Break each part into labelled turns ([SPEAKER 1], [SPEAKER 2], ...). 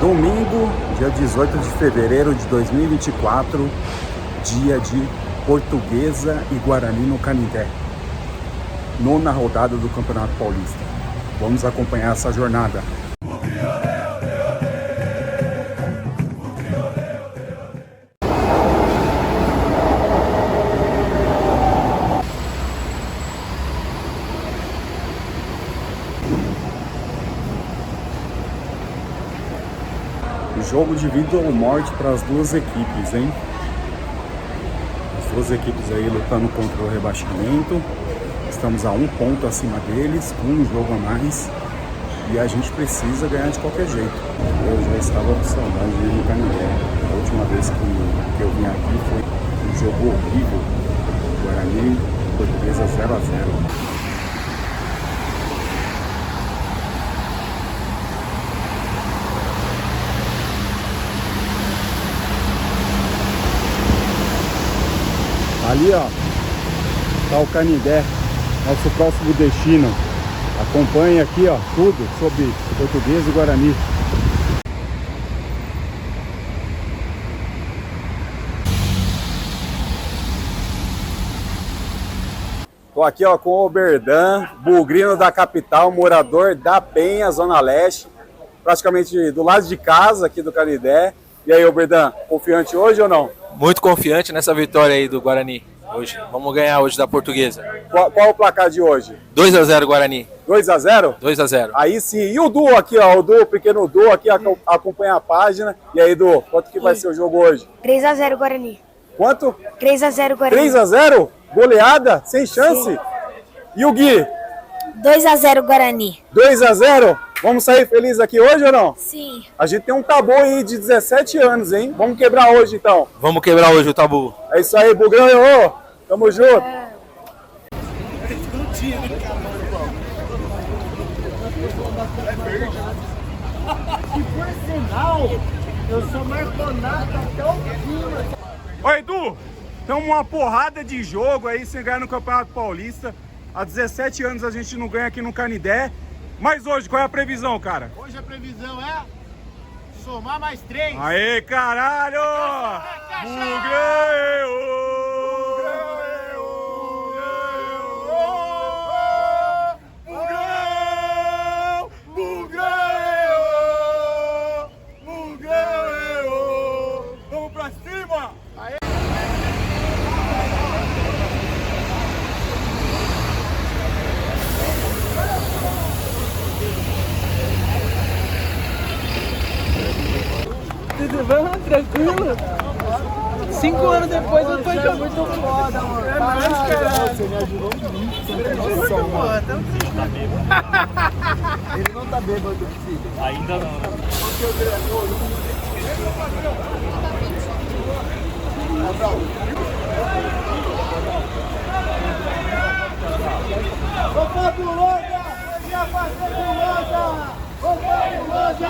[SPEAKER 1] Domingo, dia 18 de fevereiro de 2024, dia de Portuguesa e Guarani no Canindé, nona rodada do Campeonato Paulista. Vamos acompanhar essa jornada. Jogo de vida ou morte para as duas equipes, hein? As duas equipes aí lutando contra o rebaixamento. Estamos a 1 ponto acima deles, com um jogo a mais. E a gente precisa ganhar de qualquer jeito. Eu já estava com saudade de ir no Canindé. A última vez que eu vim aqui foi um jogo horrível. Guarani, Portuguesa 0-0. Ali, ó, tá o Canindé, nosso próximo destino. Acompanhe aqui, ó, tudo sobre Portuguesa e Guarani. Tô aqui, ó, com o Oberdan, bugrino da capital, morador da Penha, Zona Leste, praticamente do lado de casa aqui do Canindé. E aí, Oberdan, confiante hoje ou não?
[SPEAKER 2] Muito confiante nessa vitória aí do Guarani hoje. Vamos ganhar hoje da Portuguesa.
[SPEAKER 1] Qual o placar de hoje?
[SPEAKER 2] 2-0 Guarani.
[SPEAKER 1] 2-0?
[SPEAKER 2] 2-0.
[SPEAKER 1] Aí sim. E o Du aqui, ó, o pequeno Du aqui acompanha a página. E aí, Du, quanto que vai ser o jogo hoje?
[SPEAKER 3] 3-0 Guarani.
[SPEAKER 1] Quanto?
[SPEAKER 3] 3-0 Guarani.
[SPEAKER 1] 3-0? Goleada? Sem chance? Sim. E o Gui?
[SPEAKER 3] 2-0 Guarani.
[SPEAKER 1] 2-0? Vamos sair felizes aqui hoje ou não?
[SPEAKER 3] Sim.
[SPEAKER 1] A gente tem um tabu aí de 17 anos, hein? Vamos quebrar hoje, então.
[SPEAKER 2] Vamos quebrar hoje o tabu.
[SPEAKER 1] É isso aí, Bugrão. Tamo junto.
[SPEAKER 4] E por sinal, eu sou marconato até o fim.
[SPEAKER 1] Oi, Edu. Estamos uma porrada de jogo aí sem ganhar no Campeonato Paulista. Há 17 anos a gente não ganha aqui no Canindé. Mas hoje, qual é a previsão, cara?
[SPEAKER 4] Hoje a previsão é somar mais 3.
[SPEAKER 1] Aê, caralho! Vamos pra cima!
[SPEAKER 5] Tudo bom? Tranquilo? 5 anos depois eu tô jogando. Muito foda, mano. É nóis, cara. Você me ajudou muito. Você não tem noção, mano. Ele não tá bêbado, filho.
[SPEAKER 6] Ainda não.
[SPEAKER 4] Ô, Fabulosa! Minha Fabulosa! Ô, Fabulosa!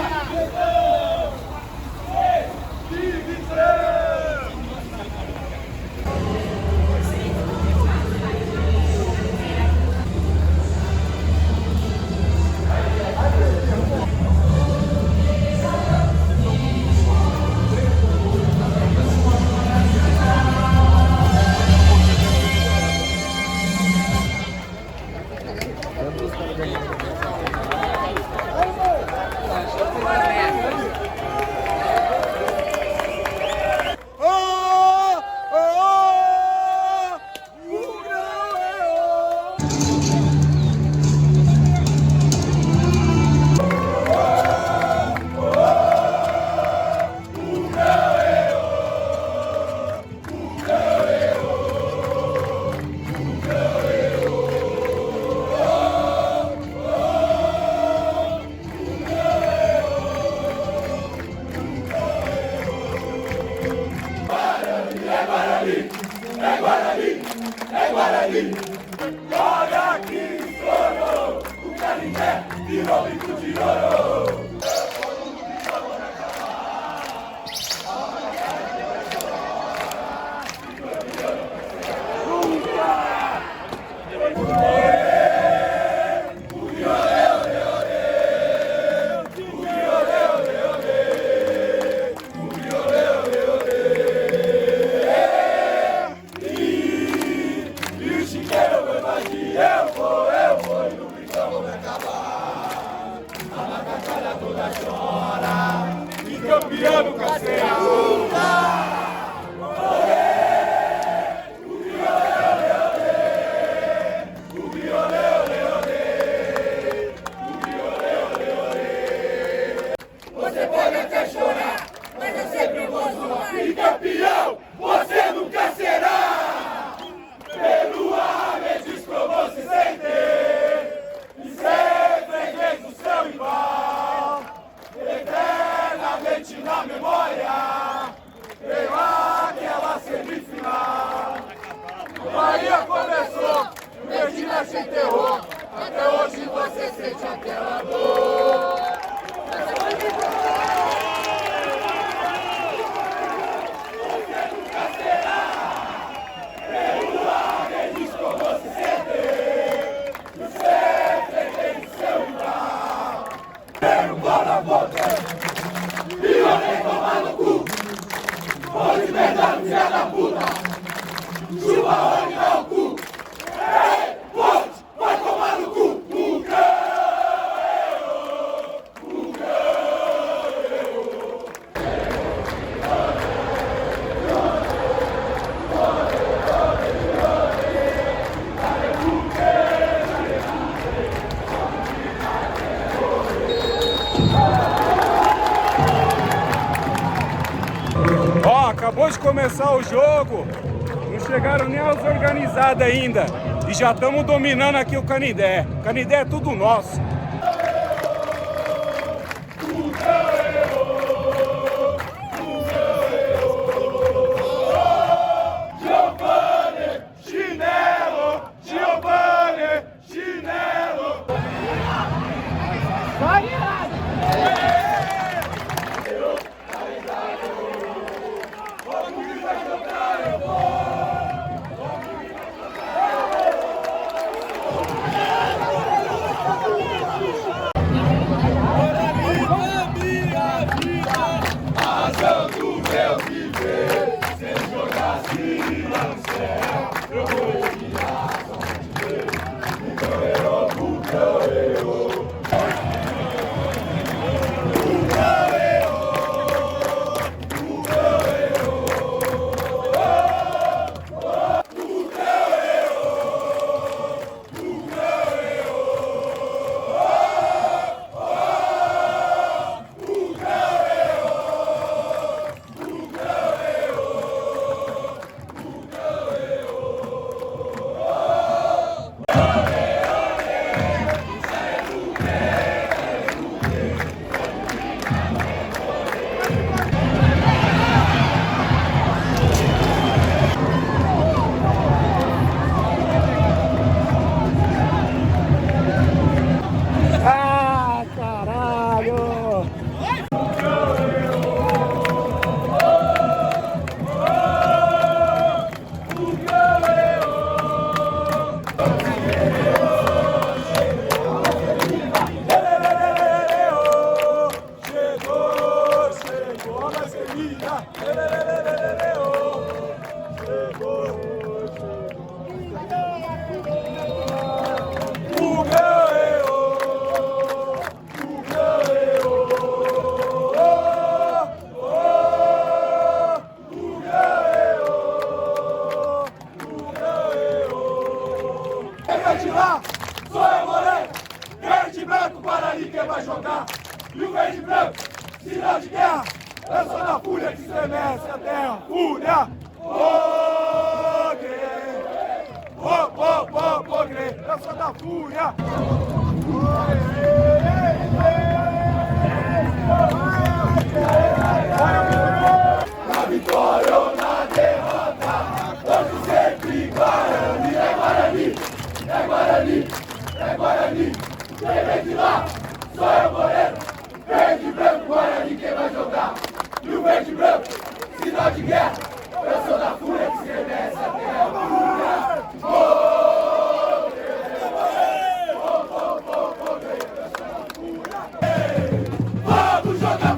[SPEAKER 1] campeão nunca será.
[SPEAKER 6] Você pode até chorar, mas eu sempre vou zoar. E campeão, você nunca será. Pelo Aves como se sente, e ser freguês do seu rival. Eternamente na memória, veio aquela semifinal. O Bahia começou, o Medina se enterrou. Até hoje você sente aquela dor. Pode verdade, filha da puta! Chupa onde dá o cu! Ei, pode, vai tomar no cu! O
[SPEAKER 1] Ó, acabou de começar o jogo, não chegaram nem as organizadas ainda e já estamos dominando aqui o Canindé. O Canindé é tudo nosso. Giovanni, chinelo, Giovanni, chinelo.
[SPEAKER 6] razão do meu viver, se eu jogasse no céu, eu vou tirar e o verde branco, sinal de guerra. Eu sou da fúria que estremece a terra. Fúria! Ogre! Ogre! Eu sou da fúria! Na vitória ou na derrota, hoje sempre Guarani. É Guarani! É Guarani! É Guarani! Quem vem de lá? Sou eu, Moreno! Verde e branco, Guarani, quem vai jogar? E o verde e branco, sinal de guerra. Eu sou da fúria que estremece a terra. Vamos jogar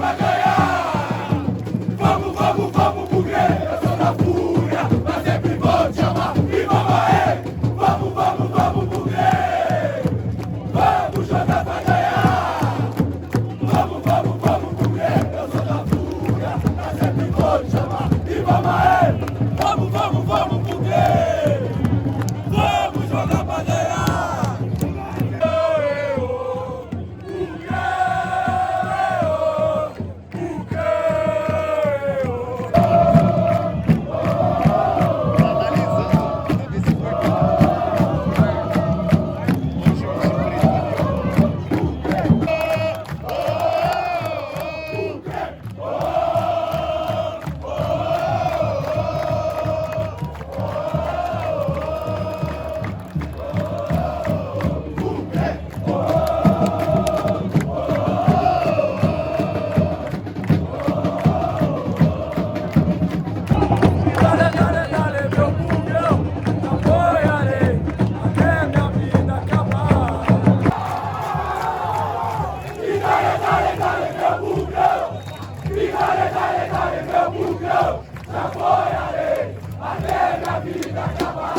[SPEAKER 6] Já foi a lei, até minha vida acabar.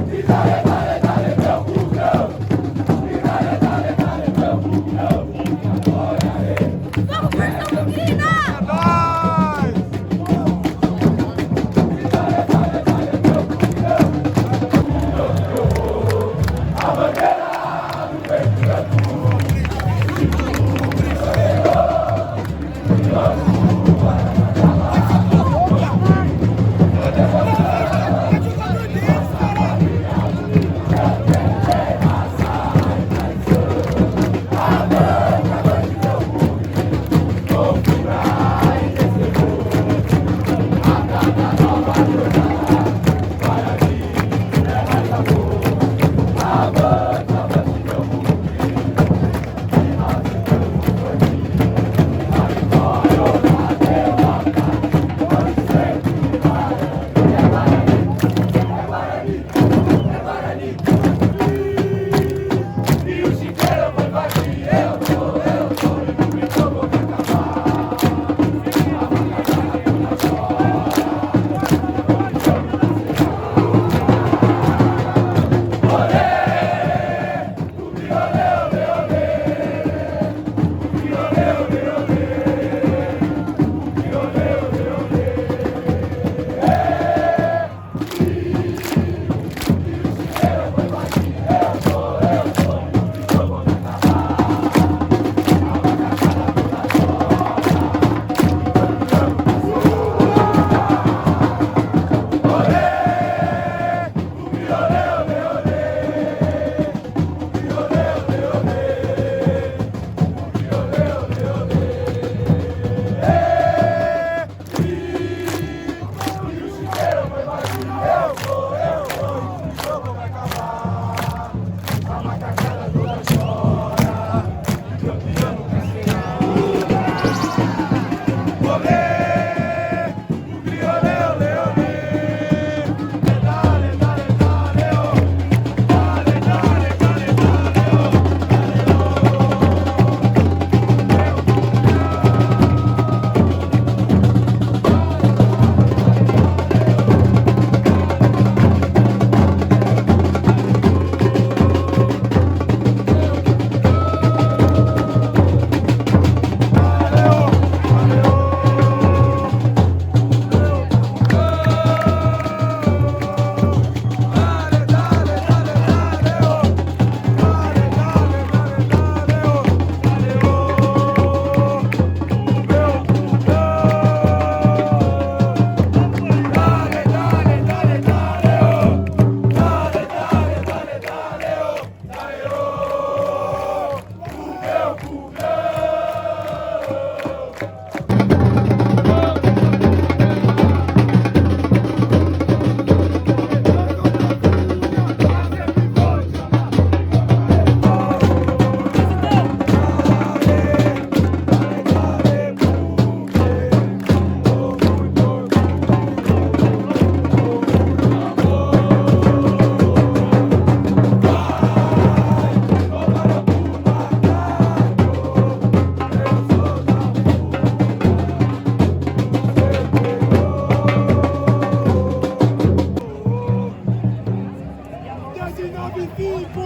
[SPEAKER 6] Vitória, dale, dale, meu pulgão. Vitória, dale, dale, meu pulgão. Agora é.
[SPEAKER 7] Vamos, Portão Buquina!
[SPEAKER 6] Vitória, dale, dale, meu pulgão. A bandeira do peito branco.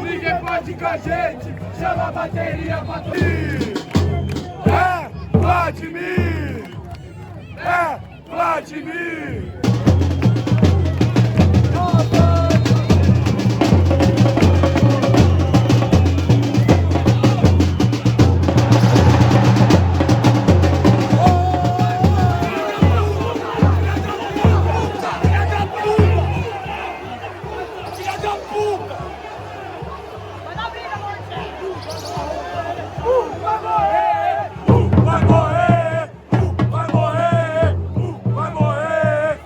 [SPEAKER 8] Ninguém pode com a gente, chama a bateria pra dormir. É Vladimir! É Vladimir!
[SPEAKER 6] Vai morrer!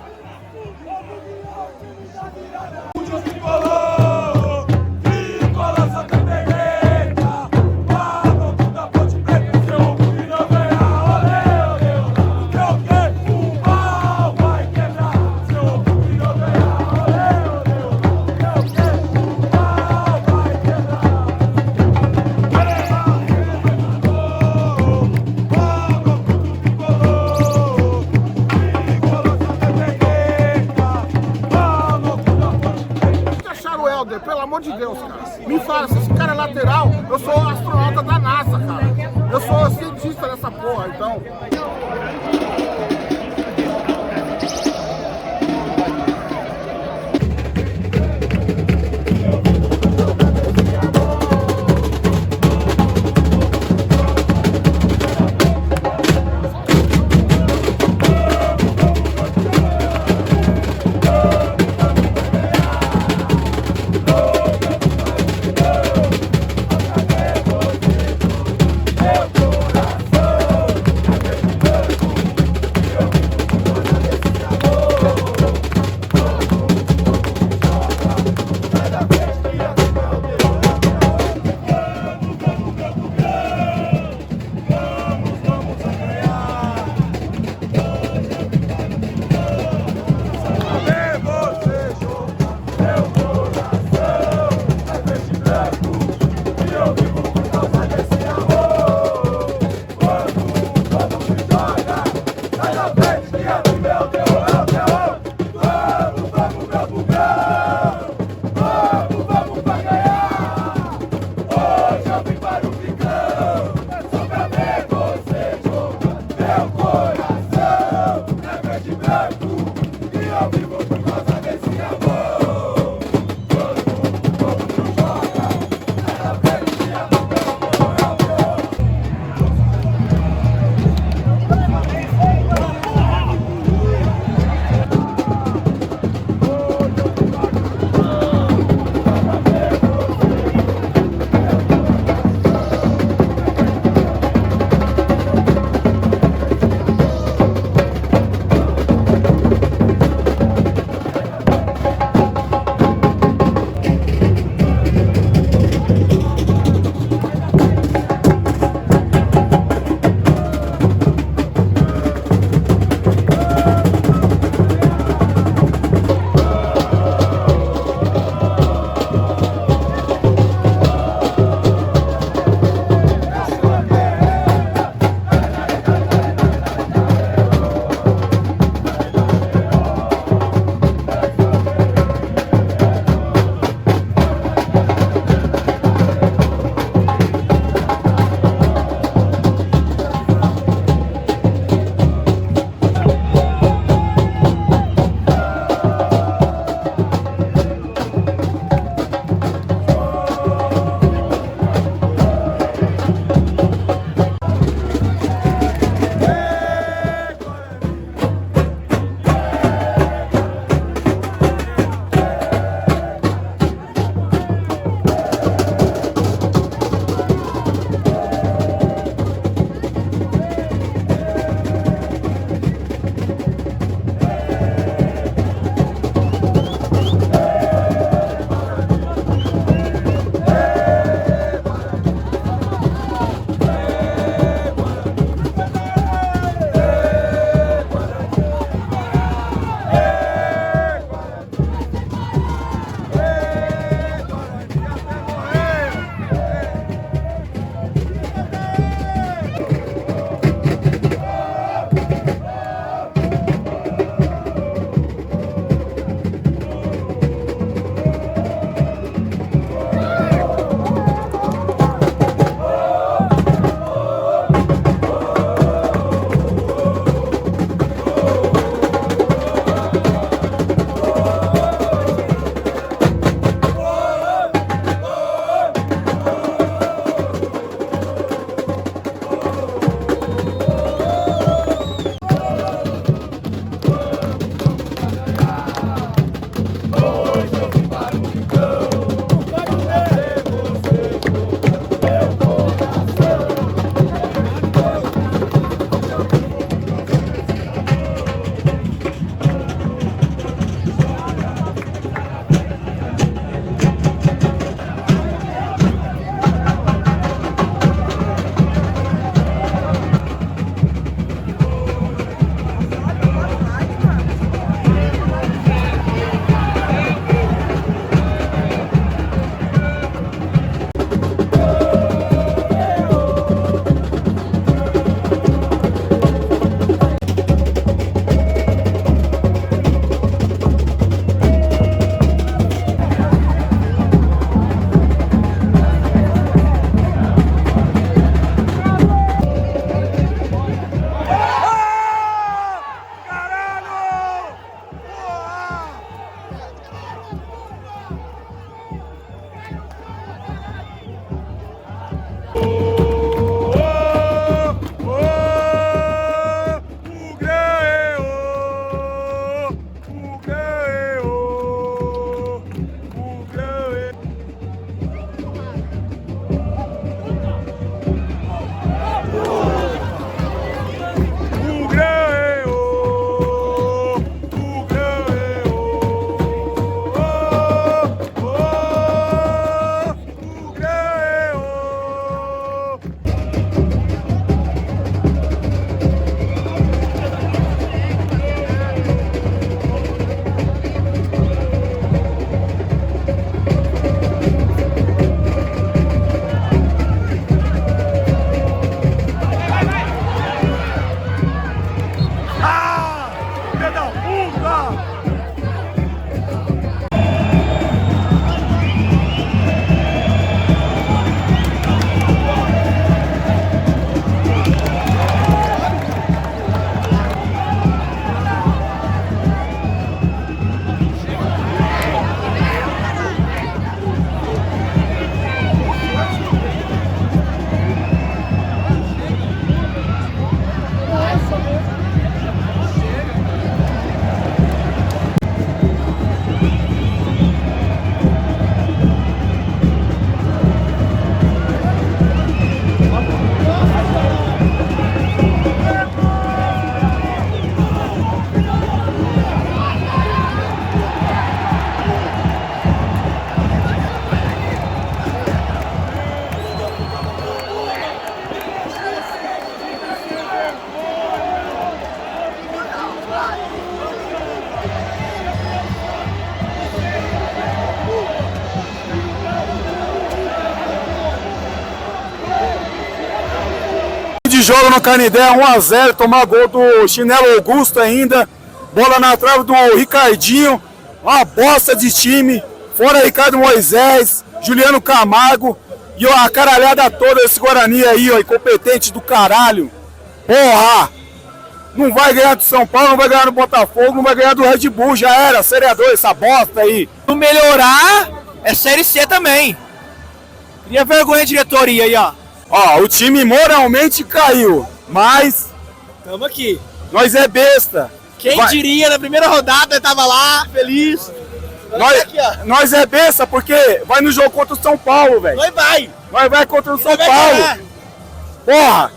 [SPEAKER 8] essa porra, então.
[SPEAKER 1] trocando ideia, 1-0, tomar gol do Chinelo Augusto ainda. Bola na trave do Ricardinho. Uma bosta de time. Fora Ricardo Moisés, Juliano Camargo. E ó, a caralhada toda desse Guarani aí, ó, incompetente do caralho. Porra! Não vai ganhar do São Paulo, não vai ganhar do Botafogo, não vai ganhar do Red Bull, já era. Série A2, essa bosta aí.
[SPEAKER 5] Não melhorar, é Série C também. Cria vergonha a diretoria aí, ó.
[SPEAKER 1] Ó, o time moralmente caiu, mas
[SPEAKER 5] Tamo aqui.
[SPEAKER 1] nós é besta.
[SPEAKER 5] Quem
[SPEAKER 1] Vai.
[SPEAKER 5] diria, na primeira rodada, eu tava lá, feliz.
[SPEAKER 1] Nós,
[SPEAKER 5] aqui, ó.
[SPEAKER 1] nós é besta porque vai no jogo contra o São Paulo, velho.
[SPEAKER 5] Nós vai.
[SPEAKER 1] Nós vai contra o São
[SPEAKER 5] vai
[SPEAKER 1] Paulo.
[SPEAKER 5] ganhar.
[SPEAKER 1] Porra!